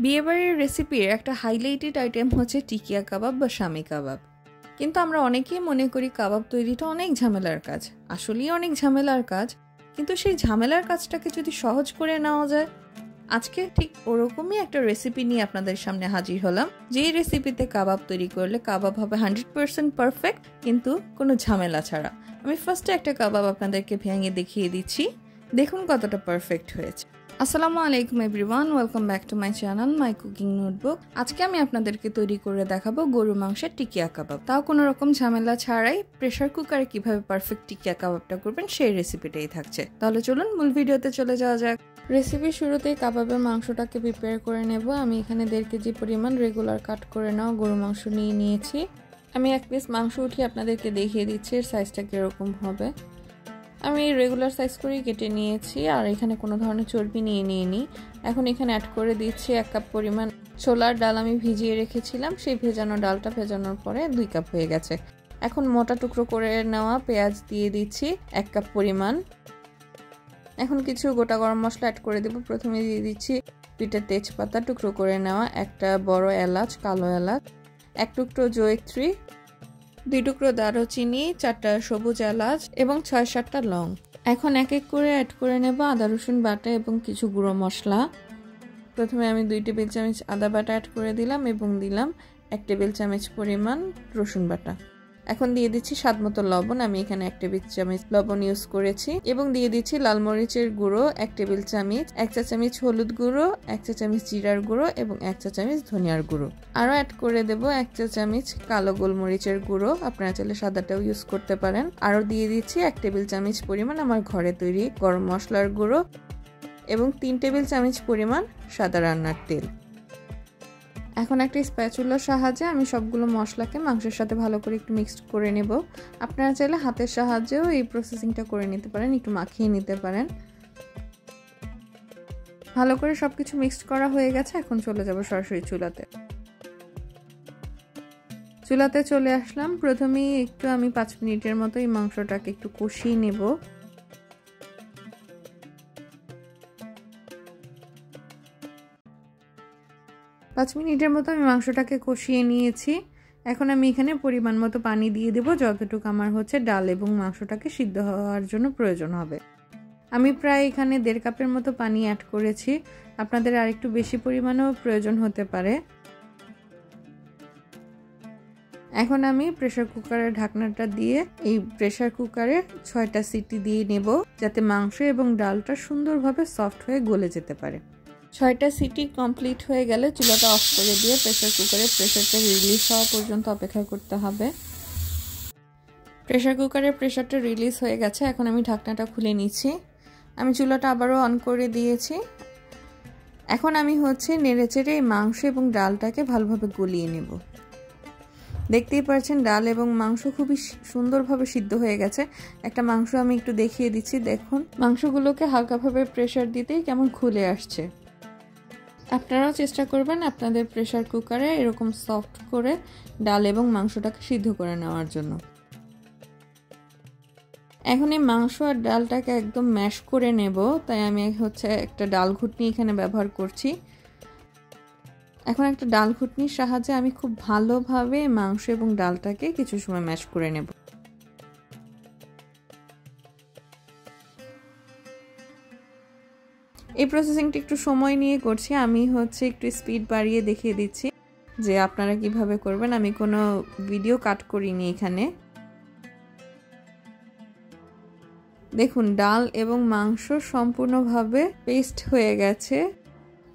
বিয়েবাড়ির রেসিপির একটা হাইলাইটেড আইটেম হচ্ছে টিকিয়া কাবাব বা শামি কাবাব। কিন্তু আমরা অনেকেই মনে করি কাবাব তৈরিটা অনেক ঝামেলার কাজ। আসলেই অনেক ঝামেলার কাজ, কিন্তু সেই ঝামেলার কাজটাকে যদি সহজ করে নেওয়া যায়, আজকে ঠিক ওরকমই একটা রেসিপি নিয়ে আপনাদের সামনে হাজির হলাম। যেই রেসিপিতে কাবাব তৈরি করলে কাবাব হবে 100% পারফেক্ট, কিন্তু কোনো ঝামেলা ছাড়া। আমি ফার্স্টে একটা কাবাব আপনাদেরকে ভেঙে দেখিয়ে দিচ্ছি, দেখুন কতটা পারফেক্ট হয়েছে। আসসালামু আলাইকুম everyone, welcome back to my channel my cooking notebook. আজকে আমি আপনাদেরকে তৈরি করে দেখাবো গরু মাংসের টিকিয়া কাবাব, তাও কোনো রকম ঝামেলা ছাড়াই। প্রেসার কুকারে কিভাবে পারফেক্ট টিকিয়া কাবাবটা করবেন সেই রেসিপিটাই থাকছে। তাহলে চলুন মূল ভিডিওতে চলে যাওয়া যাক। রেসিপির শুরুতেই কাবাবের মাংসটাকে প্রিপেয়ার করে নেব। আমি এখানে 1.5 কেজি পরিমাণ রেগুলার কাট করে নাও গরু মাংস নিয়ে নিয়েছি। আমি এক পিস মাংস উঠিয়ে আপনাদেরকে দেখিয়ে দিচ্ছি এর সাইজটা কীরকম হবে। আমি রেগুলার সাইজ করেই কেটে নিয়েছি, আর এখানে কোনো ধরনের চর্বি নিইনি। এখন এখানে অ্যাড করে দিচ্ছি 1 কাপ পরিমাণ ছোলার ডাল। আমি ভিজিয়ে রেখেছিলাম, সেই ভেজানো ডালটা ভেজানোর পরে 2 কাপ হয়ে গেছে। এখন মোটা টুকরো করে নেওয়া পেঁয়াজ দিয়ে দিচ্ছি 1 কাপ পরিমাণ। এখন কিছু গোটা গরম মশলা অ্যাড করে দেব। প্রথমে দিয়ে দিচ্ছি 2টা তেজপাতা, টুকরো করে নেওয়া 1টা বড় এলাচ, কালো এলাচ, 1 টুকরো জয়িত্রী, 2 টুকরো দারুচিনি, 4টা সবুজ এলাচ এবং 6-7টা লং। এখন এক এক করে অ্যাড করে নেব আদা রসুন বাটা এবং কিছু গুঁড়ো মশলা। প্রথমে আমি 2 টেবিল চামচ আদা বাটা অ্যাড করে দিলাম এবং দিলাম 1 টেবিল চামচ পরিমাণ রসুন বাটা। এখন দিয়ে দিচ্ছি স্বাদ মতো লবণ। আমি এখানে 1 টেবিল চামচ লবণ ইউজ করেছি এবং দিয়ে দিচ্ছি লাল মরিচের গুঁড়ো 1 টেবিল চামচ, 1 চা চামচ হলুদ গুঁড়ো, 1 চা চামচ জিরার গুঁড়ো এবং 1 চা চামচ ধনিয়ার গুঁড়ো। আরও অ্যাড করে দেব 1 চা চামচ কালো গোলমরিচের গুঁড়ো, আপনারা চাইলে সাদাটাও ইউজ করতে পারেন। আরও দিয়ে দিচ্ছি 1 টেবিল চামচ পরিমাণ আমার ঘরে তৈরি গরম মশলার গুঁড়ো এবং 3 টেবিল চামচ পরিমাণ সাদা রান্নার তেল। এখন একটা স্প্যাচুলার সাহায্যে আমি সবগুলো মশলাকে মাংসের সাথে ভালো করে একটু মিক্সড করে নেব। আপনারা চাইলে হাতের সাহায্যেও এই প্রসেসিংটা করে নিতে পারেন, একটু মাখিয়ে নিতে পারেন। ভালো করে সবকিছু মিক্সড করা হয়ে গেছে। এখন চলে যাব সরাসরি চুলাতে চলে আসলাম। প্রথমেই একটু আমি 5 মিনিটের মতো এই মাংসটাকে একটু কষিয়ে নেব। পাঁচ মিনিটের মতো আমি মাংসটাকে কষিয়ে নিয়েছি। এখন আমি এখানে পরিমাণ মতো পানি দিয়ে দেব, যতটুকু আমার হচ্ছে ডাল এবং মাংসটাকে সিদ্ধ হওয়ার জন্য প্রয়োজন হবে। আমি প্রায় এখানে 1.5 কাপের মতো পানি অ্যাড করেছি, আপনাদের আরেকটু বেশি পরিমাণেও প্রয়োজন হতে পারে। এখন আমি প্রেসার কুকারের ঢাকনাটা দিয়ে এই প্রেসার কুকারে 6টা সিটি দিয়ে নেব, যাতে মাংস এবং ডালটা সুন্দরভাবে সফট হয়ে গলে যেতে পারে। 6টা সিটি কমপ্লিট হয়ে গেলে চুলাটা অফ করে দিয়ে প্রেসার কুকারে প্রেসারটা রিলিজ হওয়া পর্যন্ত অপেক্ষা করতে হবে। প্রেসার কুকারের প্রেসারটা রিলিজ হয়ে গেছে। এখন আমি ঢাকনাটা খুলে নিচ্ছি। আমি চুলাটা আবারও অন করে দিয়েছি। এখন আমি হচ্ছে নেড়েচেড়ে এই মাংস এবং ডালটাকে ভালোভাবে গলিয়ে নেব। দেখতেই পাচ্ছেন ডাল এবং মাংস খুবই সুন্দরভাবে সিদ্ধ হয়ে গেছে। একটা মাংস আমি একটু দেখিয়ে দিচ্ছি, দেখুন মাংসগুলোকে হালকাভাবে প্রেসার দিতেই কেমন খুলে আসছে। আপনারাও চেষ্টা করবেন আপনাদের প্রেসার কুকারে এরকম সফট করে ডাল এবং মাংসটাকে সিদ্ধ করে নেওয়ার জন্য। এখন এই মাংস আর ডালটাকে একদম ম্যাশ করে নেব, তাই আমি হচ্ছে একটা ডাল ঘুটনি এখানে ব্যবহার করছি। এখন একটা ডাল ঘুটনির সাহায্যে আমি খুব ভালোভাবে মাংস এবং ডালটাকে কিছু সময় ম্যাশ করে নেব। এই প্রসেসিংটা একটু সময় নিয়ে করছি। আমি হচ্ছে একটু স্পিড বাড়িয়ে দেখিয়ে দিচ্ছি যে আপনারা কিভাবে করবেন। আমি কোনো ভিডিও কাট করিনি এখানে। দেখুন ডাল এবং মাংস সম্পূর্ণভাবে পেস্ট হয়ে গেছে,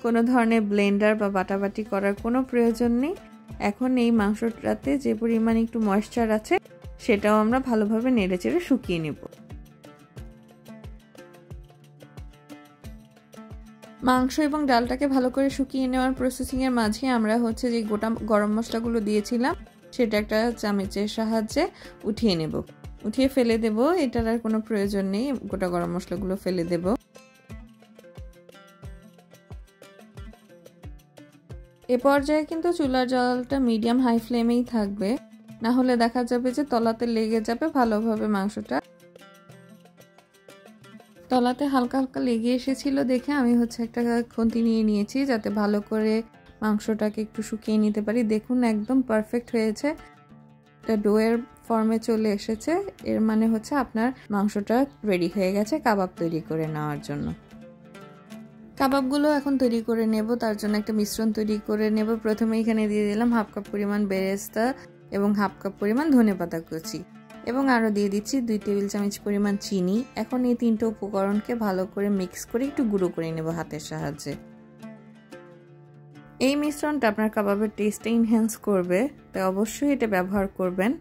কোনো ধরনের ব্লেন্ডার বা বাটাবাটি করার কোনো প্রয়োজন নেই। এখন এই মাংসটাতে যে পরিমাণ একটু ময়েশ্চার আছে সেটাও আমরা ভালোভাবে নেড়েচেড়ে শুকিয়ে নেব। মাংস এবং ডালটাকে ভালো করে শুকিয়ে নেওয়ার প্রসেসিংয়ের মাঝে আমরা হচ্ছে যে গোটা গরম মশলাগুলো দিয়েছিলাম সেটা একটা চামচের সাহায্যে উঠিয়ে নেব। উঠিয়ে ফেলে দেব, এটার আর কোনো প্রয়োজন নেই, গোটা গরম মশলাগুলো ফেলে দেব। এ পর্যায়ে কিন্তু চুলার জালটা মিডিয়াম হাই ফ্লেমেই থাকবে, না হলে দেখা যাবে যে তলাতে লেগে যাবে ভালোভাবে মাংসটা। তলাতে হালকা হালকা লেগে এসেছিল দেখে আমি হচ্ছে একটা খুন্তি নিয়ে নিয়েছি যাতে ভালো করে মাংসটাকে একটু শুকিয়ে নিতে পারি। দেখুন একদম পারফেক্ট হয়েছে, এটা ডোয়ের ফর্মে চলে এসেছে। এর মানে হচ্ছে আপনার মাংসটা রেডি হয়ে গেছে কাবাব তৈরি করে নেওয়ার জন্য। কাবাবগুলো এখন তৈরি করে নেব, তার জন্য একটা মিশ্রণ তৈরি করে নেব। প্রথমে এখানে দিয়ে দিলাম 1/2 কাপ পরিমাণ বেরেস্তা এবং 1/2 কাপ পরিমাণ ধনেপাতা কুচি এবং আরও দিয়ে দিচ্ছি 2 টেবিল চামচ পরিমাণ চিনি। এখন এই 3টে উপকরণকে ভালো করে মিক্স করে একটু গুঁড়ো করে নেব হাতের সাহায্যে। এই মিশ্রণটা আপনার কাবাবের টেস্টটা ইনহ্যান্স করবে, তাই অবশ্যই এটা ব্যবহার করবেন।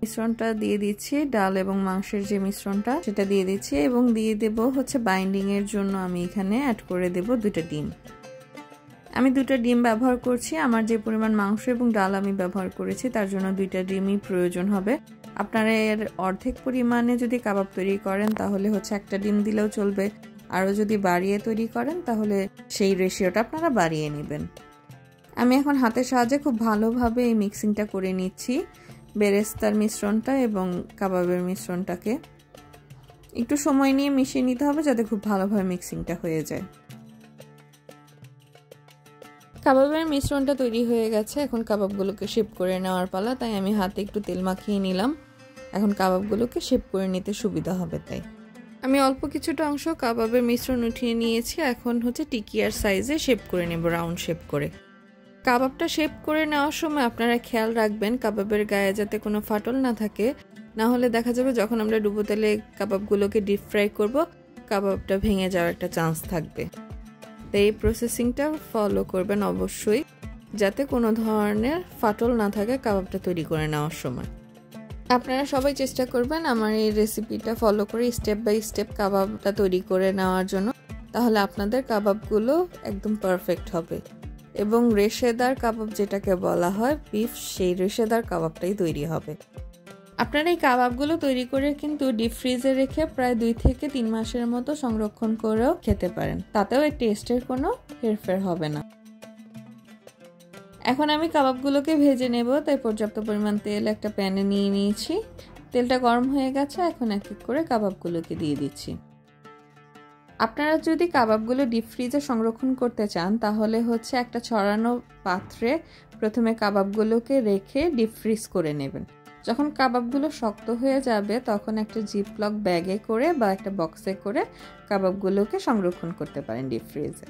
মিশ্রণটা দিয়ে দিচ্ছি, ডাল এবং মাংসের যে মিশ্রণটা সেটা দিয়ে দিচ্ছি এবং দিয়ে দেব হচ্ছে বাইন্ডিং এর জন্য আমি এখানে অ্যাড করে দেব 2টা ডিম। আমি 2টা ডিম ব্যবহার করছি, আমার যে পরিমাণ মাংস এবং ডাল আমি ব্যবহার করেছি তার জন্য 2টা ডিমই প্রয়োজন হবে। আপনারা এর অর্ধেক পরিমাণে যদি কাবাব তৈরি করেন তাহলে হচ্ছে একটা ডিম দিলেও চলবে, আরও যদি বাড়িয়ে তৈরি করেন তাহলে সেই রেশিওটা আপনারা বাড়িয়ে নেবেন। আমি এখন হাতের সাহায্যে খুব ভালোভাবে এই মিক্সিংটা করে নিচ্ছি, বেরেস্তার মিশ্রণটা এবং কাবাবের মিশ্রণটাকে একটু সময় নিয়ে মিশিয়ে নিতে হবে যাতে খুব ভালোভাবে মিক্সিংটা হয়ে যায়। কাবাবের মিশ্রণটা তৈরি হয়ে গেছে, এখন কাবাবগুলোকে শেপ করে নেওয়ার পালা। তাই আমি হাতে একটু তেল মাখিয়ে নিলাম, এখন কাবাবগুলোকে শেপ করে নিতে সুবিধা হবে। তাই আমি অল্প কিছুটা অংশ কাবাবের মিশ্রণ উঠিয়ে নিয়েছি, এখন হচ্ছে টিকিয়ার সাইজে শেপ করে নেব, রাউন্ড শেপ করে। কাবাবটা শেপ করে নেওয়ার সময় আপনারা খেয়াল রাখবেন কাবাবের গায়ে যাতে কোনো ফাটল না থাকে, না হলে দেখা যাবে যখন আমরা ডুবো তেলে কাবাবগুলোকে ডিপ ফ্রাই করব কাবাবটা ভেঙে যাওয়ার একটা চান্স থাকবে। তাই এই প্রসেসিংটা ফলো করবেন অবশ্যই যাতে কোনো ধরনের ফাটল না থাকে কাবাবটা তৈরি করে নেওয়ার সময়। আপনারা সবাই চেষ্টা করবেন আমার এই রেসিপিটা ফলো করে স্টেপ বাই স্টেপ কাবাবটা তৈরি করে নেওয়ার জন্য, তাহলে আপনাদের কাবাবগুলো একদম পারফেক্ট হবে এবং রেশেদার কাবাব যেটাকে বলা হয় বিফ, সেই রেশেদার কাবাবটাই তৈরি হবে। আপনারা এই কাবাবগুলো তৈরি করে কিন্তু ডিপ ফ্রিজে রেখে প্রায় 2 থেকে 3 মাসের মতো সংরক্ষণ করেও খেতে পারেন, তাতেও এই টেস্টের কোনো হেরফের হবে না। এখন আমি কাবাবগুলোকে ভেজে নেব, তাই পর্যাপ্ত পরিমাণ তেল একটা প্যানে নিয়ে নিয়েছি। তেলটা গরম হয়ে গেছে, এখন এক এক করে কাবাবগুলোকে দিয়ে দিচ্ছি। আপনারা যদি কাবাবগুলো ডিপ ফ্রিজে সংরক্ষণ করতে চান তাহলে হচ্ছে একটা ছড়ানো পাত্রে প্রথমে কাবাবগুলোকে রেখে ডিপ ফ্রিজ করে নেবেন। যখন কাবাবগুলো শক্ত হয়ে যাবে তখন একটা জিপলক ব্যাগে করে বা একটা বক্সে করে কাবাবগুলোকে সংরক্ষণ করতে পারেন ডিপ ফ্রিজে।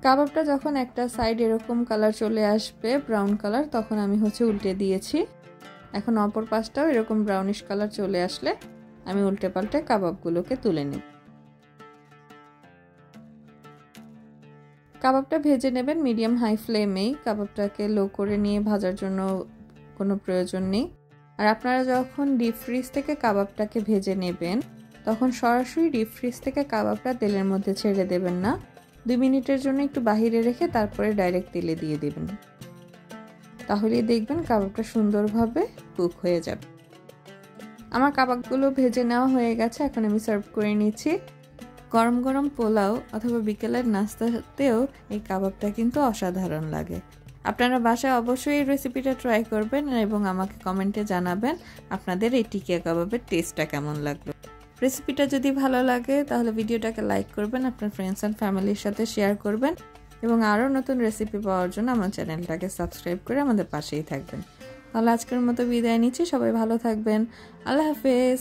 কাবাবটা যখন একটা সাইড এরকম কালার চলে আসবে ব্রাউন কালার, তখন আমি হচ্ছে উল্টে দিয়েছি। এখন অপর পাশটাও এরকম ব্রাউনিশ কালার চলে আসলে আমি উল্টে পাল্টে কাবাবগুলোকে তুলে নেব। কাবাবটা ভেজে নেবেন মিডিয়াম হাই ফ্লেমেই, কাবাবটাকে লো করে নিয়ে ভাজার জন্য কোনো প্রয়োজন নেই। আর আপনারা যখন ডিপ ফ্রিজ থেকে কাবাবটাকে ভেজে নেবেন তখন সরাসরি ডিপ ফ্রিজ থেকে কাবাবটা তেলের মধ্যে ছেড়ে দেবেন না, 2 মিনিটের জন্য একটু বাহিরে রেখে তারপরে ডাইরেক্ট তেলে দিয়ে দেবেন, তাহলেই দেখবেন কাবাবটা সুন্দরভাবে কুক হয়ে যাবে। আমার কাবাবগুলো ভেজে নেওয়া হয়ে গেছে, এখন আমি সার্ভ করে নিচ্ছি। গরম গরম পোলাও অথবা বিকেলের নাস্তাতেও এই কাবাবটা কিন্তু অসাধারণ লাগে। আপনারা বাসায় অবশ্যই এই রেসিপিটা ট্রাই করবেন এবং আমাকে কমেন্টে জানাবেন আপনাদের এই টিকিয়া কাবাবের টেস্টটা কেমন লাগলো। রেসিপিটা যদি ভালো লাগে তাহলে ভিডিওটাকে লাইক করবেন, আপনার ফ্রেন্ডস অ্যান্ড ফ্যামিলির সাথে শেয়ার করবেন এবং আরও নতুন রেসিপি পাওয়ার জন্য আমার চ্যানেলটাকে সাবস্ক্রাইব করে আমাদের পাশেই থাকবেন। তাহলে আজকের মতো বিদায় নিচ্ছি, সবাই ভালো থাকবেন, আল্লাহ হাফেজ।